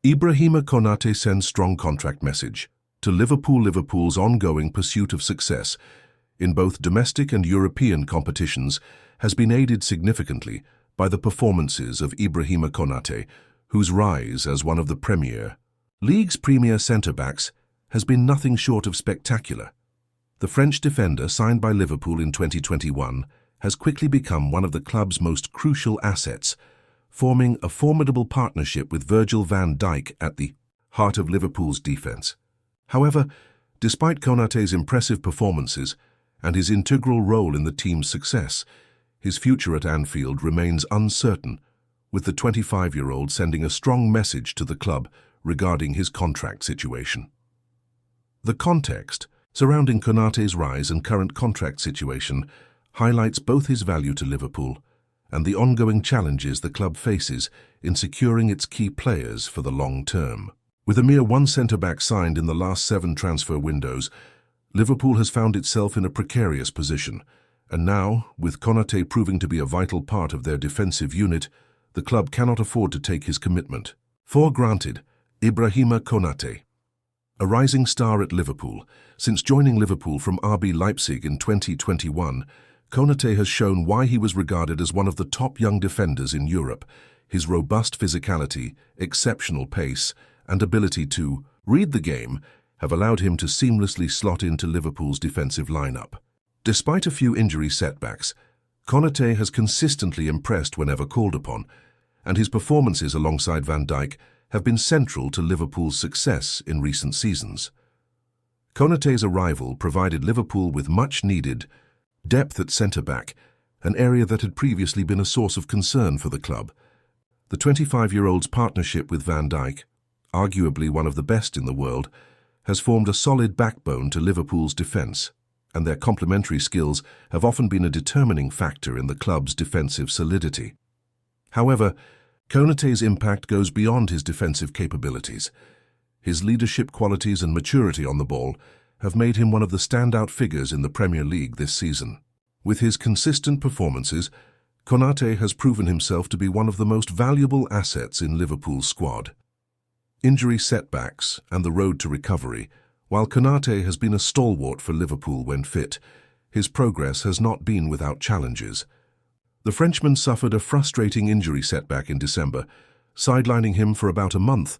Ibrahima Konate sends strong contract message to Liverpool. Liverpool's ongoing pursuit of success in both domestic and European competitions has been aided significantly by the performances of Ibrahima Konate, whose rise as one of the Premier League's premier centre-backs has been nothing short of spectacular. The French defender, signed by Liverpool in 2021, has quickly become one of the club's most crucial assets, forming a formidable partnership with Virgil van Dijk at the heart of Liverpool's defence. However, despite Konate's impressive performances and his integral role in the team's success, his future at Anfield remains uncertain, with the 25-year-old sending a strong message to the club regarding his contract situation. The context surrounding Konate's rise and current contract situation highlights both his value to Liverpool and the ongoing challenges the club faces in securing its key players for the long term. With a mere one centre-back signed in the last 7 transfer windows, Liverpool has found itself in a precarious position, and now, with Konate proving to be a vital part of their defensive unit, the club cannot afford to take his commitment for granted. Ibrahima Konate, a rising star at Liverpool. Since joining Liverpool from RB Leipzig in 2021, Konate has shown why he was regarded as one of the top young defenders in Europe. His robust physicality, exceptional pace, and ability to read the game have allowed him to seamlessly slot into Liverpool's defensive lineup. Despite a few injury setbacks, Konate has consistently impressed whenever called upon, and his performances alongside Van Dijk have been central to Liverpool's success in recent seasons. Konate's arrival provided Liverpool with much-needed depth at centre-back, an area that had previously been a source of concern for the club. The 25-year-old's partnership with Van Dijk, arguably one of the best in the world, has formed a solid backbone to Liverpool's defence, and their complementary skills have often been a determining factor in the club's defensive solidity. However, Konate's impact goes beyond his defensive capabilities. His leadership qualities and maturity on the ball have made him one of the standout figures in the Premier League this season. With his consistent performances, Konate has proven himself to be one of the most valuable assets in Liverpool's squad. Injury setbacks and the road to recovery. While Konate has been a stalwart for Liverpool when fit, his progress has not been without challenges. The Frenchman suffered a frustrating injury setback in December, sidelining him for about a month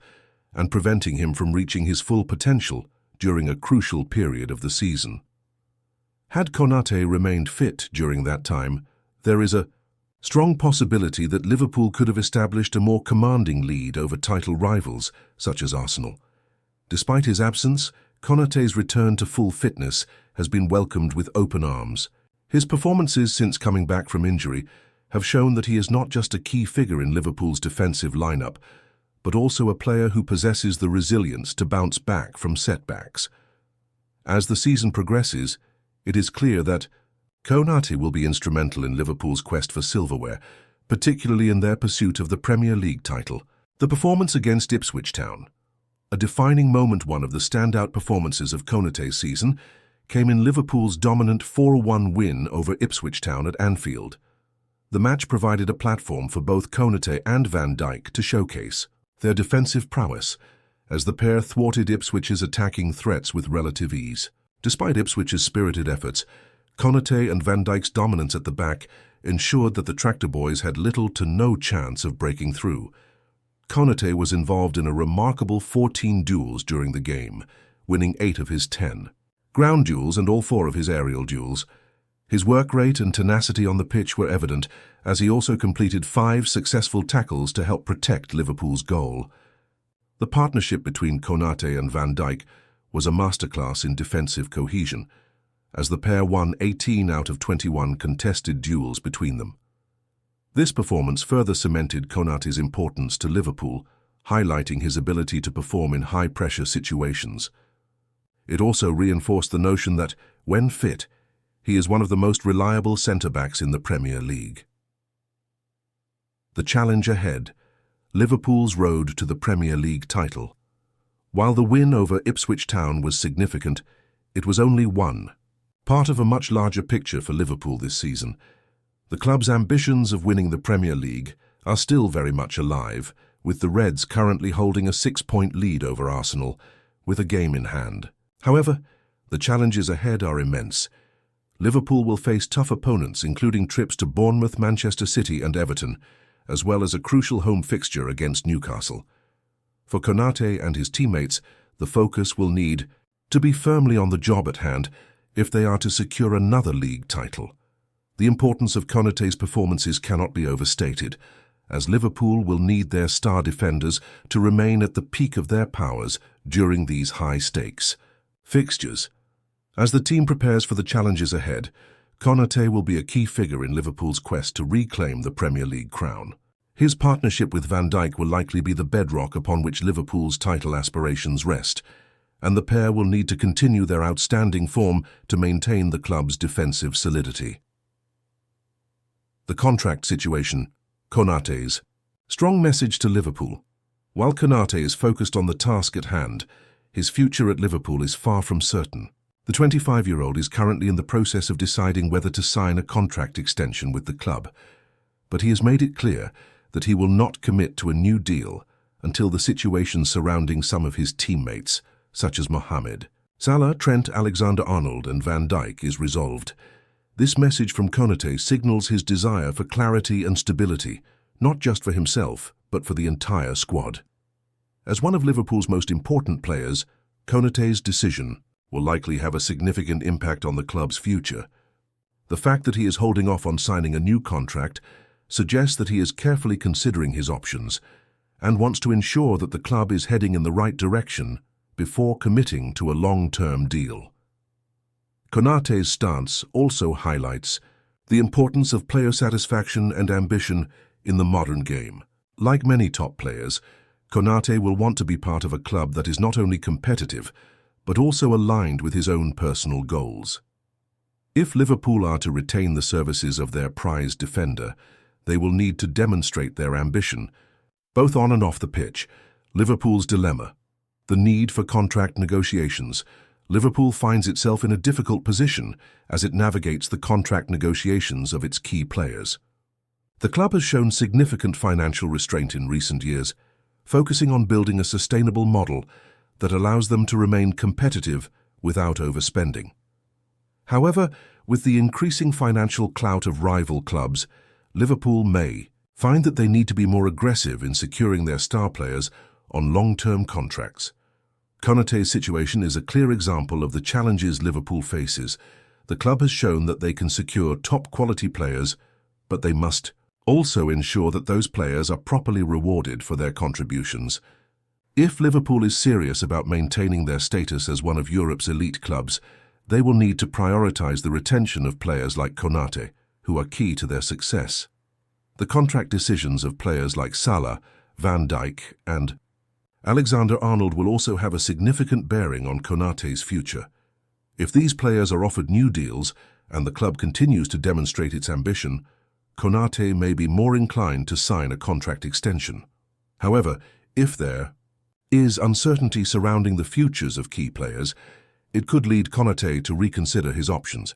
and preventing him from reaching his full potential during a crucial period of the season. Had Konate remained fit during that time, there is a strong possibility that Liverpool could have established a more commanding lead over title rivals such as Arsenal. Despite his absence, Konate's return to full fitness has been welcomed with open arms. His performances since coming back from injury have shown that he is not just a key figure in Liverpool's defensive lineup, but also a player who possesses the resilience to bounce back from setbacks. As the season progresses, it is clear that Konate will be instrumental in Liverpool's quest for silverware, particularly in their pursuit of the Premier League title. The performance against Ipswich Town, a defining moment. One of the standout performances of Konate's season came in Liverpool's dominant 4-1 win over Ipswich Town at Anfield. The match provided a platform for both Konate and Van Dijk to showcase their defensive prowess, as the pair thwarted Ipswich's attacking threats with relative ease. Despite Ipswich's spirited efforts, Konate and Van Dijk's dominance at the back ensured that the Tractor Boys had little to no chance of breaking through. Konate was involved in a remarkable 14 duels during the game, winning 8 of his 10 ground duels and all 4 of his aerial duels. His work rate and tenacity on the pitch were evident, as he also completed 5 successful tackles to help protect Liverpool's goal. The partnership between Konate and Van Dijk was a masterclass in defensive cohesion, as the pair won 18 out of 21 contested duels between them. This performance further cemented Konate's importance to Liverpool, highlighting his ability to perform in high-pressure situations. It also reinforced the notion that, when fit, he is one of the most reliable centre-backs in the Premier League. The challenge ahead: Liverpool's road to the Premier League title. While the win over Ipswich Town was significant, it was only one part of a much larger picture for Liverpool this season. The club's ambitions of winning the Premier League are still very much alive, with the Reds currently holding a 6-point lead over Arsenal, with a game in hand. However, the challenges ahead are immense. Liverpool will face tough opponents, including trips to Bournemouth, Manchester City and Everton, as well as a crucial home fixture against Newcastle. For Konate and his teammates, the focus will need to be firmly on the job at hand if they are to secure another league title. The importance of Konate's performances cannot be overstated, as Liverpool will need their star defenders to remain at the peak of their powers during these high-stakes fixtures. As the team prepares for the challenges ahead, Konate will be a key figure in Liverpool's quest to reclaim the Premier League crown. His partnership with Van Dijk will likely be the bedrock upon which Liverpool's title aspirations rest, and the pair will need to continue their outstanding form to maintain the club's defensive solidity. The contract situation. Konate's strong message to Liverpool. While Konate is focused on the task at hand, his future at Liverpool is far from certain. The 25-year-old is currently in the process of deciding whether to sign a contract extension with the club, but he has made it clear that he will not commit to a new deal until the situation surrounding some of his teammates, such as Mohamed Salah, Trent, Alexander-Arnold and Van Dijk, is resolved. This message from Konate signals his desire for clarity and stability, not just for himself, but for the entire squad. As one of Liverpool's most important players, Konate's decision will likely have a significant impact on the club's future. The fact that he is holding off on signing a new contract suggests that he is carefully considering his options and wants to ensure that the club is heading in the right direction before committing to a long-term deal. Konate's stance also highlights the importance of player satisfaction and ambition in the modern game. Like many top players, Konate will want to be part of a club that is not only competitive, but also aligned with his own personal goals. If Liverpool are to retain the services of their prized defender, they will need to demonstrate their ambition, both on and off the pitch. Liverpool's dilemma. The need for contract negotiations. Liverpool finds itself in a difficult position as it navigates the contract negotiations of its key players. The club has shown significant financial restraint in recent years, focusing on building a sustainable model that allows them to remain competitive without overspending. However, with the increasing financial clout of rival clubs, Liverpool may find that they need to be more aggressive in securing their star players on long-term contracts. Konate's situation is a clear example of the challenges Liverpool faces. The club has shown that they can secure top-quality players, but they must also ensure that those players are properly rewarded for their contributions. If Liverpool is serious about maintaining their status as one of Europe's elite clubs, they will need to prioritize the retention of players like Konate, who are key to their success. The contract decisions of players like Salah, Van Dijk and Alexander-Arnold will also have a significant bearing on Konate's future. If these players are offered new deals and the club continues to demonstrate its ambition, Konate may be more inclined to sign a contract extension. However, if there is uncertainty surrounding the futures of key players, it could lead Konate to reconsider his options.